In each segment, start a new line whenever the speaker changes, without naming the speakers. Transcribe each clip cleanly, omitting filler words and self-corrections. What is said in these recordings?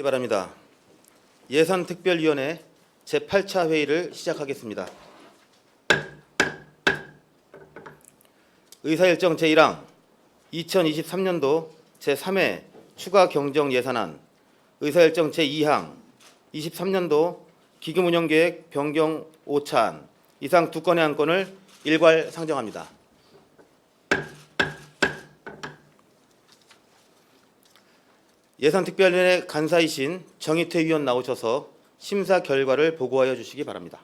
바랍니다. 예산특별위원회 제8차 회의를 시작하겠습니다. 의사일정 제1항 2023년도 제3회 추가 경정 예산안, 의사일정 제2항 23년도 기금운영계획 변경 5차안 이상 두 건의 안건을 일괄 상정합니다. 예산특별위원회 간사이신 정희태 위원 나오셔서 심사 결과를 보고하여 주시기 바랍니다.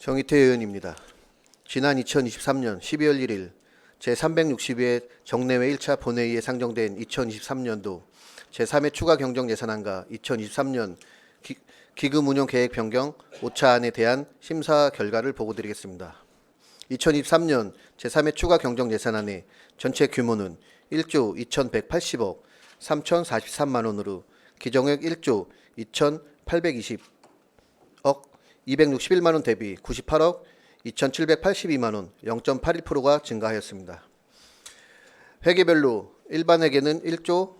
정희태 의원입니다. 지난 2023년 12월 1일 제360회 정례회 1차 본회의에 상정된 2023년도 제3회 추가 경정 예산안과 2023년 기금운용 계획 변경 5차안에 대한 심사 결과를 보고드리겠습니다. 2023년 제3회 추가 경정 예산안의 전체 규모는 1조 2,180억 3,043만 원으로 기정액 1조 2,820억 261만 원 대비 98억 2,782만 원 0.81%가 증가하였습니다. 회계별로 일반 회계는 1조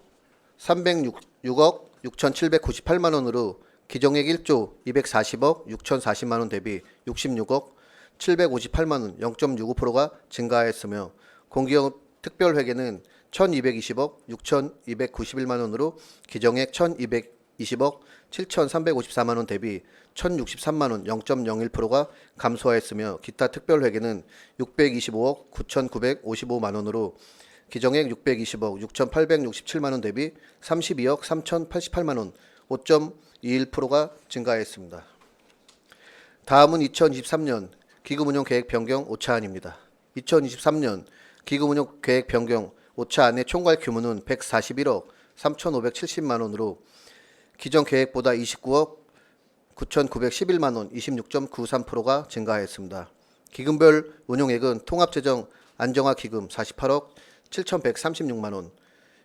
306억 6,798만 원으로 기정액 1조 240억 6,040만 원 대비 66억 758만 원 0.65%가 증가하였으며 공기업 특별회계는 1,220억 6,291만 원으로 기정액 1,220억 7,354만 원 대비 1,063만 원 0.01%가 감소하였으며 기타 특별회계는 625억 9,955만 원으로 기정액 620억 6,867만 원 대비 32억 3,088만 원 5.21%가 증가하였습니다. 다음은 2023년 기금운용 계획 변경 5차안입니다. 2023년 기금운용 계획 변경 5차안의 총괄 규모는 141억 3,570만 원으로 기존 계획보다 29억 9,911만 원 26.93%가 증가하였습니다. 기금별 운용액은 통합재정 안정화 기금 48억 7,136만 원,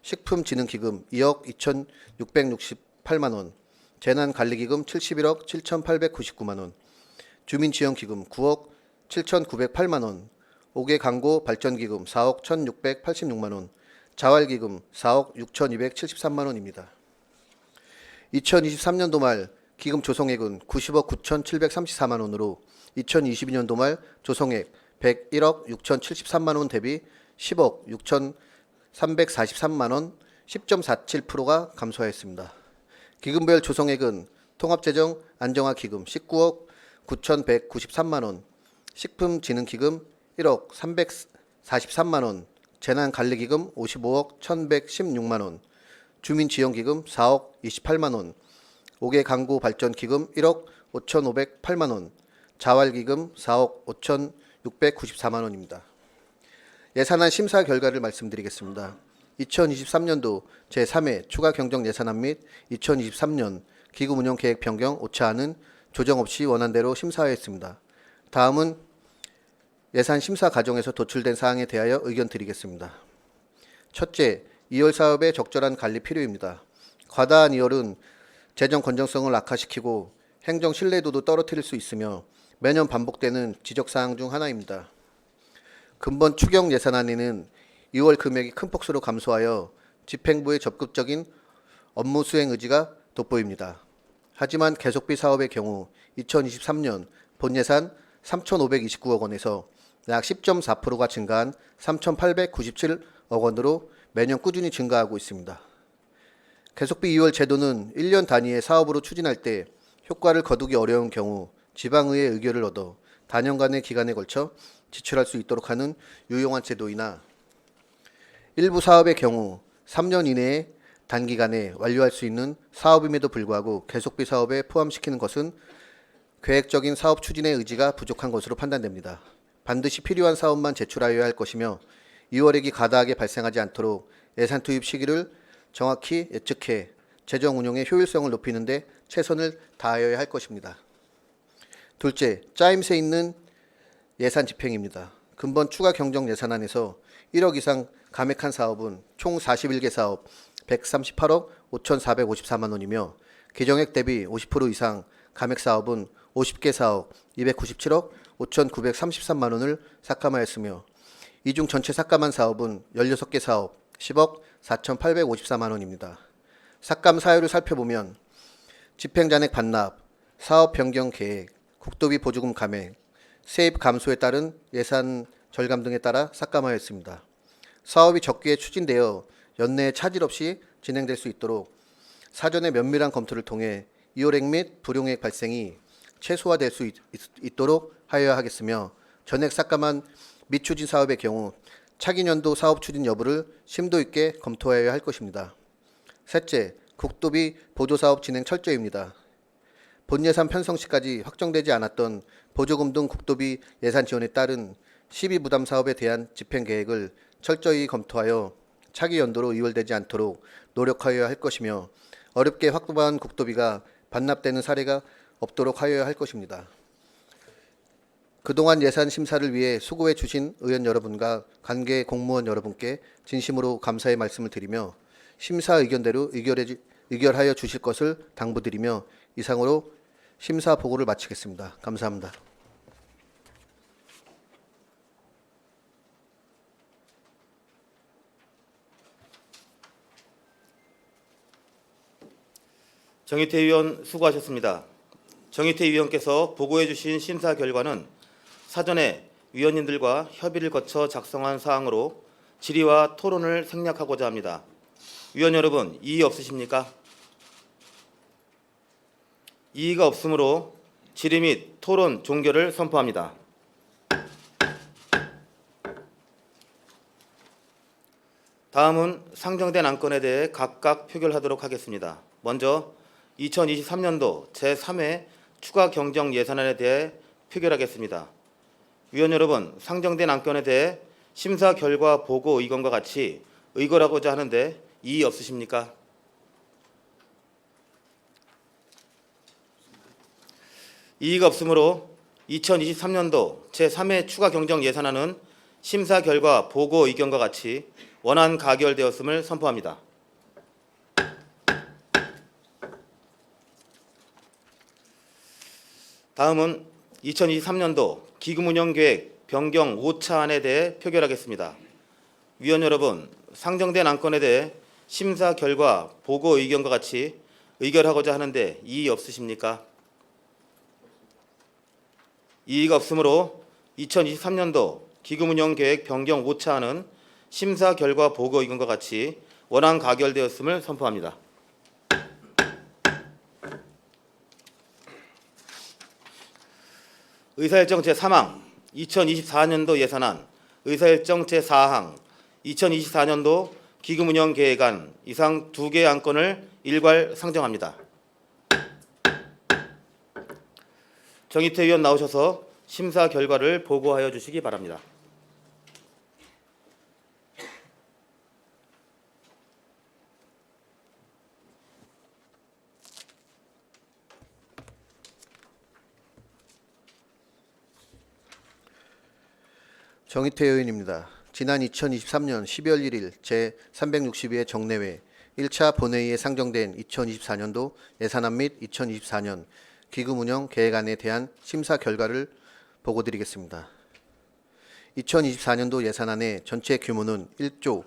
식품진흥기금 2억 2,668만 원, 재난관리기금 71억 7,899만 원, 주민지원기금 9억 7,908만 원, 5개 광고 발전기금 4억 1,686만 원, 자활기금 4억 6,273만 원입니다. 2023년도 말 기금 조성액은 90억 9,734만 원으로 2022년도 말 조성액 101억 6,073만 원 대비 10억 6,343만 원 10.47%가 감소하였습니다. 기금별 조성액은 통합재정 안정화 기금 19억 9,193만 원, 식품진흥기금 1억 343만 원, 재난관리기금 55억 1,116만 원, 주민지원기금 4억 28만 원, 5개 광고 발전기금 1억 5,508만 원, 자활기금 4억 5,694만 원입니다. 예산안 심사 결과를 말씀드리겠습니다. 2023년도 제3회 추가 경정 예산안 및 2023년 기금운용 계획 변경 5차안은 조정 없이 원안대로 심사하였습니다. 다음은 예산 심사 과정에서 도출된 사항에 대하여 의견 드리겠습니다. 첫째, 2월 사업의 적절한 관리 필요입니다. 과다한 2월은 재정 건전성을 악화시키고 행정 신뢰도도 떨어뜨릴 수 있으며 매년 반복되는 지적사항 중 하나입니다. 근본 추경 예산안에는 2월 금액이 큰 폭으로 감소하여 집행부의 적극적인 업무 수행 의지가 돋보입니다. 하지만 계속비 사업의 경우 2023년 본예산 3,529억 원에서 약 10.4%가 증가한 3,897억 원으로 매년 꾸준히 증가하고 있습니다. 계속비 2월 제도는 1년 단위의 사업으로 추진할 때 효과를 거두기 어려운 경우 지방의회 의결을 얻어 단연간의 기간에 걸쳐 지출할 수 있도록 하는 유용한 제도이나 일부 사업의 경우 3년 이내에 단기간에 완료할 수 있는 사업임에도 불구하고 계속비 사업에 포함시키는 것은 계획적인 사업 추진의 의지가 부족한 것으로 판단됩니다. 반드시 필요한 사업만 제출하여야 할 것이며 2월액이 과다하게 발생하지 않도록 예산 투입 시기를 정확히 예측해 재정 운용의 효율성을 높이는 데 최선을 다하여야 할 것입니다. 둘째, 짜임새 있는 예산 집행입니다. 근본 추가 경정 예산안에서 1억 이상 감액한 사업은 총 41개 사업 138억 5,454만 원이며 계정액 대비 50% 이상 감액 사업은 50개 사업 297억 5,933만 원을 삭감하였으며 이 중 전체 삭감한 사업은 16개 사업 10억 4,854만 원입니다. 삭감 사유를 살펴보면 집행잔액 반납, 사업 변경 계획, 국도비 보조금 감액, 세입 감소에 따른 예산 절감 등에 따라 삭감하였습니다. 사업이 적기에 추진되어 연내에 차질 없이 진행될 수 있도록 사전에 면밀한 검토를 통해 이효액 및 불용액 발생이 최소화될 수 있도록 하여야 하겠으며 전액 삭감한 미추진 사업의 경우 차기 년도 사업 추진 여부를 심도 있게 검토하여야 할 것입니다. 셋째, 국도비 보조사업 진행 철저입니다. 본예산 편성 시까지 확정되지 않았던 보조금 등 국도비 예산 지원에 따른 시비 부담 사업에 대한 집행 계획을 철저히 검토하여 차기 연도로 이월되지 않도록 노력하여야 할 것이며 어렵게 확보한 국도비가 반납되는 사례가 없도록 하여야 할 것입니다. 그동안 예산 심사를 위해 수고해 주신 의원 여러분과 관계 공무원 여러분께 진심으로 감사의 말씀을 드리며 심사 의견대로 의결하여 주실 것을 당부드리며 이상으로 심사 보고를 마치겠습니다. 감사합니다.
정의태 의원 수고하셨습니다. 정의태 의원께서 보고해 주신 심사 결과는 사전에 위원님들과 협의를 거쳐 작성한 사항으로 질의와 토론을 생략하고자 합니다. 위원 여러분, 이의 없으십니까? 이의가 없으므로 질의 및 토론 종결을 선포합니다. 다음은 상정된 안건에 대해 각각 표결하도록 하겠습니다. 먼저 2023년도 제3회 추가 경정 예산안에 대해 표결하겠습니다. 위원 여러분, 상정된 안건에 대해 심사 결과 보고 의견과 같이 의결하고자 하는데 이의 없으십니까? 이의가 없으므로 2023년도 제3회 추가 경정 예산안은 심사 결과 보고 의견과 같이 원안 가결되었음을 선포합니다. 다음은 2023년도 기금운영계획 변경 5차안에 대해 표결하겠습니다. 위원 여러분, 상정된 안건에 대해 심사 결과 보고 의견과 같이 의결하고자 하는데 이의 없으십니까? 이의가 없으므로 2023년도 기금운영계획 변경 5차안은 심사 결과 보고 의견과 같이 원안 가결되었음을 선포합니다. 의사일정 제3항 2024년도 예산안, 의사일정 제4항 2024년도 기금운영계획안 이상 2개의 안건을 일괄 상정합니다. 정의태 의원 나오셔서 심사 결과를 보고하여 주시기 바랍니다.
정의태 의원입니다. 지난 2023년 12월 1일 제362회 정례회 1차 본회의에 상정된 2024년도 예산안 및 2024년 기금운영 계획안에 대한 심사 결과를 보고드리겠습니다. 2024년도 예산안의 전체 규모는 1조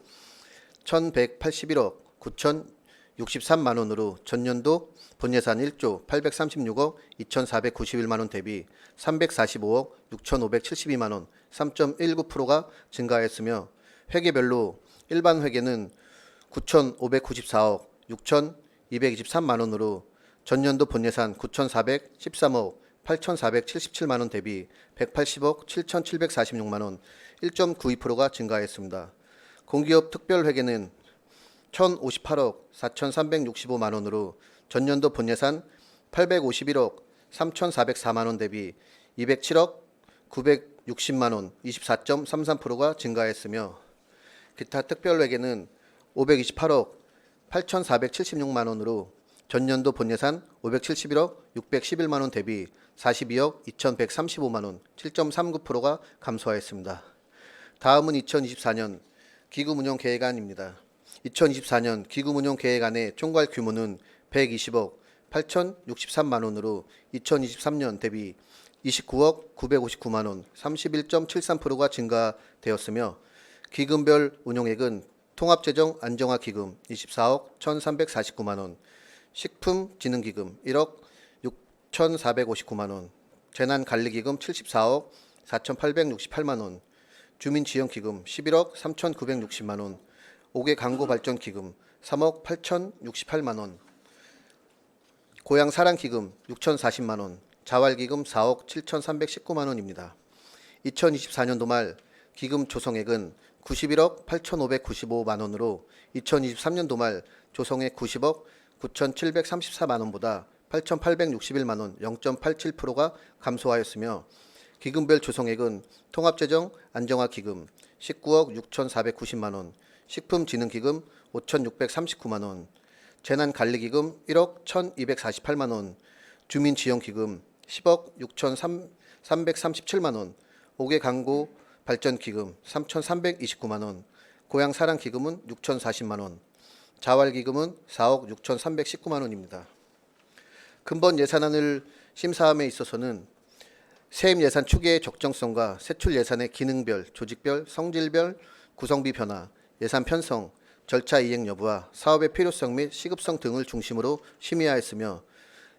1,181억 9,063만 원으로 전년도 본예산 1조 836억 2,491만 원 대비 345억 6,572만 원 3.19%가 증가했으며 회계별로 일반 회계는 9,594억 6,223만 원으로 전년도 본예산 9,413억 8,477만 원 대비 180억 7,746만 원 1.92%가 증가했습니다. 공기업 특별회계는 1,058억 4,365만 원으로 전년도 본예산 851억 3,404만 원 대비 207억 960만 원 24.33%가 증가했으며 기타 특별회계는 528억 8,476만 원으로 전년도 본예산 571억 611만 원 대비 42억 2,135만 원 7.39%가 감소하였습니다. 다음은 2024년 기금운영 계획안입니다. 2024년 기금운용 계획안의 총괄 규모는 120억 8,063만 원으로 2023년 대비 29억 959만 원, 31.73%가 증가되었으며 기금별 운용액은 통합재정 안정화 기금 24억 1,349만 원, 식품진흥기금 1억 6,459만 원, 재난관리기금 74억 4,868만 원, 주민지원기금 11억 3,960만 원, 5개 광고발전기금 3억 8,068만 원, 고향사랑기금 6,040만 원, 자활기금 4억 7,319만 원입니다. 2024년도 말 기금 조성액은 91억 8,595만 원으로 2023년도 말 조성액 90억 9,734만 원보다 8,861만 원 0.87%가 감소하였으며 기금별 조성액은 통합재정 안정화 기금 19억 6,490만 원, 식품진흥기금 5,639만 원, 재난관리기금 1억 1,248만 원, 주민지원기금 10억 6,337만 원, 5개 광고 발전기금 3,329만 원, 고향사랑기금은 6,040만 원, 자활기금은 4억 6,319만 원입니다. 근본 예산안을 심사함에 있어서는 세임 예산 추계의 적정성과 세출 예산의 기능별, 조직별, 성질별 구성비 변화, 예산 편성, 절차 이행 여부와 사업의 필요성 및 시급성 등을 중심으로 심의하였으며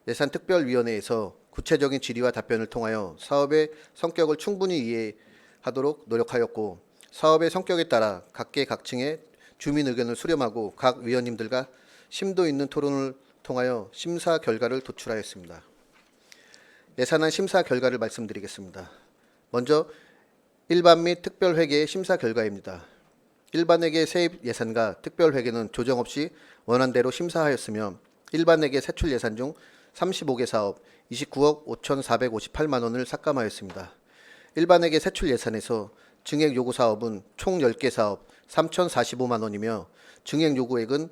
예산특별위원회에서 구체적인 질의와 답변을 통하여 사업의 성격을 충분히 이해하도록 노력하였고 사업의 성격에 따라 각계각층의 주민 의견을 수렴하고 각 위원님들과 심도 있는 토론을 통하여 심사 결과를 도출하였습니다. 예산안 심사 결과를 말씀드리겠습니다. 먼저 일반 및 특별회계의 심사 결과입니다. 일반회계 세입 예산과 특별회계는 조정 없이 원안대로 심사하였으며 일반회계 세출 예산 중 35개 사업 29억 5,458만 원을 삭감하였습니다. 일반회계 세출 예산에서 증액 요구 사업은 총 10개 사업 3,045만 원이며 증액 요구액을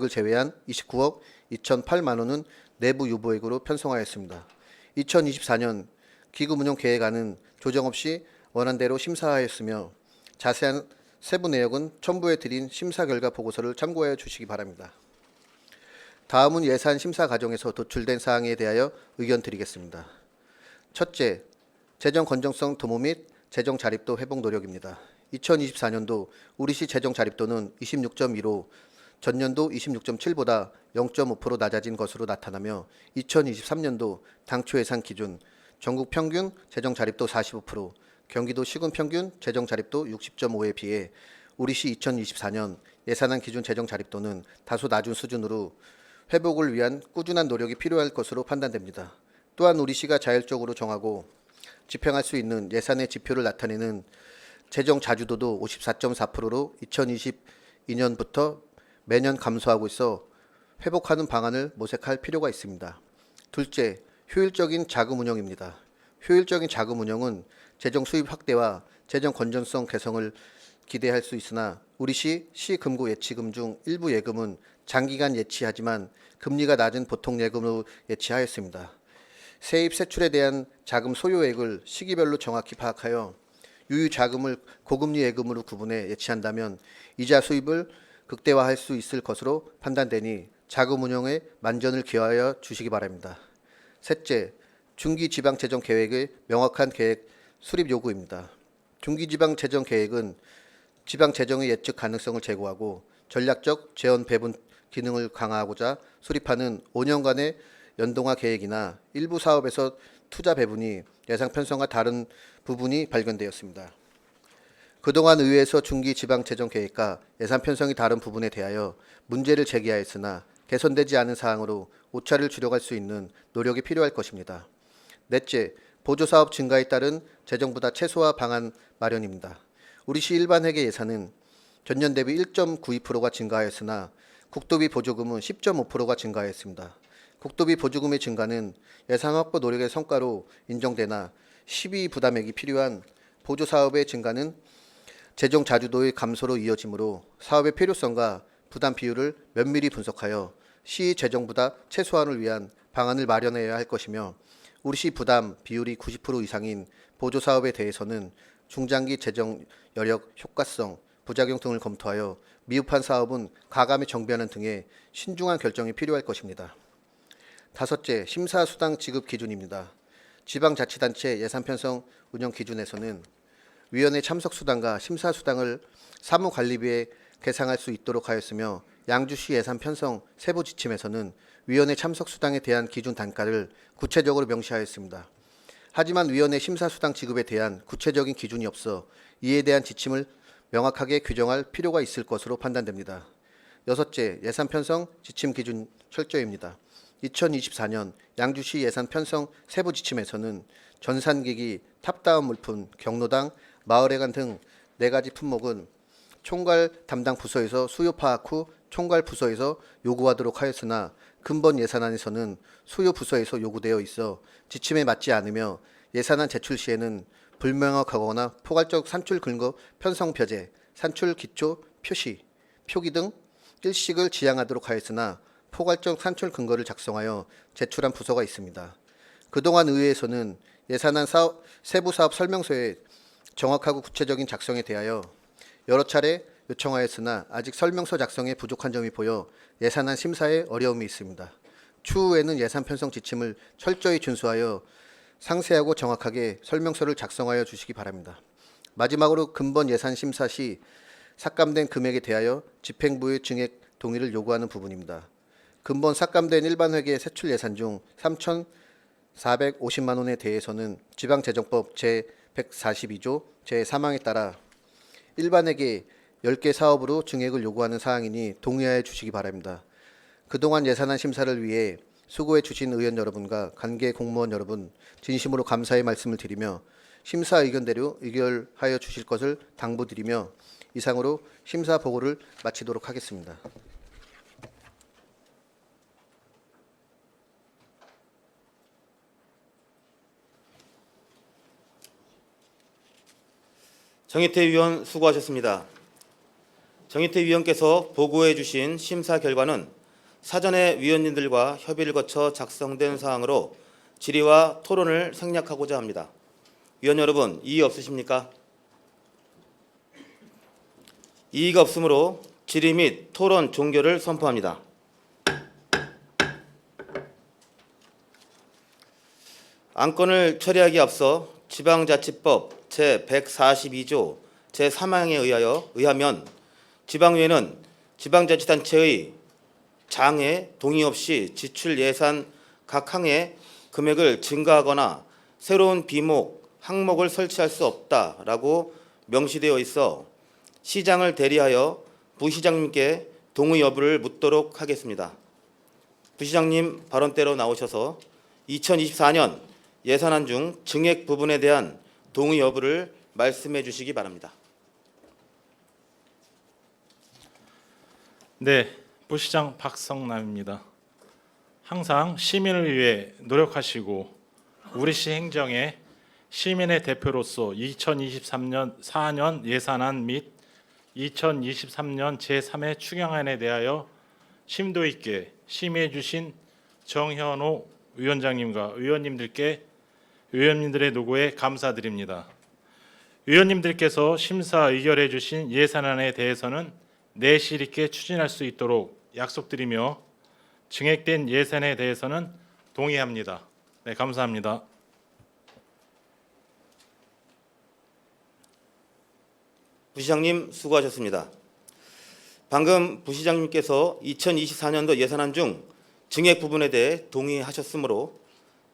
제외한 29억 2,008만 원은 내부 유보액으로 편성하였습니다. 2024년 기금운용 계획안은 조정 없이 원안대로 심사하였으며 자세한 세부 내역은 첨부해 드린 심사 결과 보고서를 참고하여 주시기 바랍니다. 다음은 예산 심사 과정에서 도출된 사항에 대하여 의견 드리겠습니다. 첫째, 재정 건전성 도모 및 재정 자립도 회복 노력입니다. 2024년도 우리시 재정 자립도는 26.15, 전년도 26.7보다 0.5% 낮아진 것으로 나타나며 2023년도 당초 예산 기준 전국 평균 재정 자립도 45%, 경기도 시군 평균 재정 자립도 60.5에 비해 우리시 2024년 예산안 기준 재정 자립도는 다소 낮은 수준으로 회복을 위한 꾸준한 노력이 필요할 것으로 판단됩니다. 또한 우리시가 자율적으로 정하고 집행할 수 있는 예산의 지표를 나타내는 재정 자주도도 54.4%로 2022년부터 매년 감소하고 있어 회복하는 방안을 모색할 필요가 있습니다. 둘째, 효율적인 자금 운영입니다. 효율적인 자금 운영은 재정 수입 확대와 재정 건전성 개선을 기대할 수 있으나 우리시 시금고 예치금 중 일부 예금은 장기간 예치하지만 금리가 낮은 보통 예금으로 예치하였습니다. 세입 세출에 대한 자금 소요액을 시기별로 정확히 파악하여 유유 자금을 고금리 예금으로 구분해 예치한다면 이자 수입을 극대화할 수 있을 것으로 판단되니 자금 운용에 만전을 기하여 주시기 바랍니다. 셋째, 중기지방재정계획의 명확한 계획 수립 요구입니다. 중기지방재정계획은 지방재정의 예측 가능성을 제고하고 전략적 재원 배분 기능을 강화하고자 수립하는 5년간의 연동화 계획이나 일부 사업에서 투자 배분이 예상 편성과 다른 부분이 발견되었습니다. 그동안 의회에서 중기지방재정계획과 예산 편성이 다른 부분에 대하여 문제를 제기하였으나 개선되지 않은 사항으로 오차를 줄여갈 수 있는 노력이 필요할 것입니다. 넷째, 보조사업 증가에 따른 재정부담 최소화 방안 마련입니다. 우리시 일반회계 예산은 전년 대비 1.92%가 증가하였으나 국도비 보조금은 10.5%가 증가하였습니다. 국도비 보조금의 증가는 예산 확보 노력의 성과로 인정되나 시비 부담액이 필요한 보조사업의 증가는 재정 자주도의 감소로 이어지므로 사업의 필요성과 부담 비율을 면밀히 분석하여 시 재정 부담 최소화를 위한 방안을 마련해야 할 것이며 우리시 부담 비율이 90% 이상인 보조사업에 대해서는 중장기 재정 여력 효과성, 부작용 등을 검토하여 미흡한 사업은 가감히 정비하는 등의 신중한 결정이 필요할 것입니다. 다섯째, 심사수당 지급 기준입니다. 지방자치단체 예산 편성 운영 기준에서는 위원회 참석 수당과 심사 수당을 사무관리비에 계상할 수 있도록 하였으며 양주시 예산 편성 세부 지침에서는 위원회 참석 수당에 대한 기준 단가를 구체적으로 명시하였습니다. 하지만 위원회 심사 수당 지급에 대한 구체적인 기준이 없어 이에 대한 지침을 명확하게 규정할 필요가 있을 것으로 판단됩니다. 여섯째, 예산 편성 지침 기준 철저입니다. 2024년 양주시 예산 편성 세부 지침에서는 전산기기, 탑다운 물품, 경로당, 마을회관 등 4가지 품목은 총괄 담당 부서에서 수요 파악 후 총괄 부서에서 요구하도록 하였으나 근본 예산안에서는 수요 부서에서 요구되어 있어 지침에 맞지 않으며 예산안 제출 시에는 불명확하거나 포괄적 산출 근거 편성 표제, 산출 기초 표시, 표기 등 일식을 지향하도록 하였으나 포괄적 산출 근거를 작성하여 제출한 부서가 있습니다. 그동안 의회에서는 예산안 세부 사업 설명서의 정확하고 구체적인 작성에 대하여 여러 차례 요청하였으나 아직 설명서 작성에 부족한 점이 보여 예산안 심사에 어려움이 있습니다. 추후에는 예산 편성 지침을 철저히 준수하여 상세하고 정확하게 설명서를 작성하여 주시기 바랍니다. 마지막으로 근본 예산 심사 시 삭감된 금액에 대하여 집행부의 증액 동의를 요구하는 부분입니다. 근본 삭감된 일반회계 세출 예산 중 3,450만 원에 대해서는 지방재정법 제142조 제3항에 따라 일반회계 10개 사업으로 증액을 요구하는 사항이니 동의하여 주시기 바랍니다. 그동안 예산안 심사를 위해 수고해 주신 의원 여러분과 관계 공무원 여러분 진심으로 감사의 말씀을 드리며 심사 의견대로 의결하여 주실 것을 당부드리며 이상으로 심사 보고를 마치도록 하겠습니다.
정희태 위원 수고하셨습니다. 정희태 위원께서 보고해 주신 심사 결과는 사전에 위원님들과 협의를 거쳐 작성된 사항으로 질의와 토론을 생략하고자 합니다. 위원 여러분, 이의 없으십니까? 이의가 없으므로 질의 및 토론 종결을 선포합니다. 안건을 처리하기에 앞서 지방자치법 제142조 제3항에 의하면 지방의회는 지방자치단체의 장에 동의 없이 지출 예산 각 항의 금액을 증가하거나 새로운 비목, 항목을 설치할 수 없다라고 명시되어 있어 시장을 대리하여 부시장님께 동의 여부를 묻도록 하겠습니다. 부시장님 발언대로 나오셔서 2024년 예산안 중 증액 부분에 대한 동의 여부를 말씀해 주시기 바랍니다.
네, 부시장 박성남입니다. 항상 시민을 위해 노력하시고 우리시 행정에 시민의 대표로서 2023년 4년 예산안 및 2023년 제3회 추경안에 대하여 심도 있게 심의해 주신 정현호 위원장님과 의원님들의 노고에 감사드립니다. 위원님들께서 심사 의결해 주신 예산안에 대해서는 내실 있게 추진할 수 있도록 약속드리며 증액된 예산에 대해서는 동의합니다. 네, 감사합니다.
부시장님 수고하셨습니다. 방금 부시장님께서 2024년도 예산안 중 증액 부분에 대해 동의하셨으므로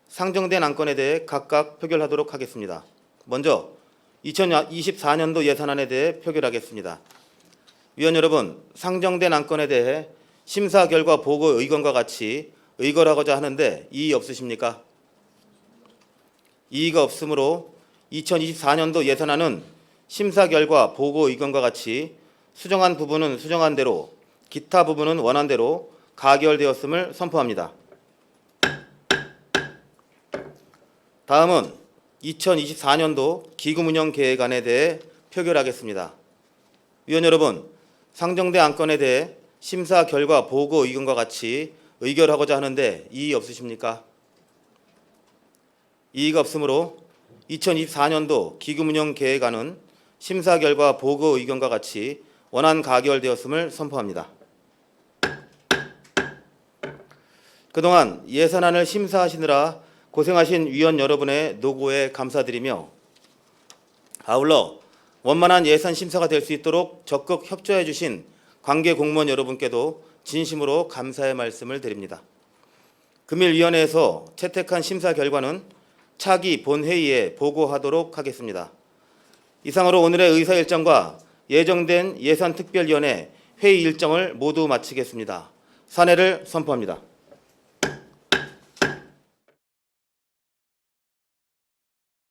상정된 안건에 대해 각각 표결하도록 하겠습니다. 먼저 2024년도 예산안에 대해 표결하겠습니다. 위원 여러분, 상정된 안건에 대해 심사 결과 보고 의견과 같이 의결하고자 하는데 이의 없으십니까? 이의가 없으므로 2024년도 예산안은 심사 결과 보고 의견과 같이 수정한 부분은 수정한 대로, 기타 부분은 원안 대로 가결되었음을 선포합니다. 다음은 2024년도 기금운영계획안에 대해 표결하겠습니다. 위원 여러분, 상정된 안건에 대해 심사 결과 보고 의견과 같이 의결하고자 하는데 이의 없으십니까? 이의가 없으므로 2024년도 기금운영계획안은 심사 결과 보고 의견과 같이 원안 가결되었음을 선포합니다. 그동안 예산안을 심사하시느라 고생하신 위원 여러분의 노고에 감사드리며 아울러 원만한 예산 심사가 될 수 있도록 적극 협조해 주신 관계 공무원 여러분께도 진심으로 감사의 말씀을 드립니다. 금일위원회에서 채택한 심사 결과는 차기 본회의에 보고하도록 하겠습니다. 이상으로 오늘의 의사 일정과 예정된 예산특별위원회 회의 일정을 모두 마치겠습니다. 산회를 선포합니다.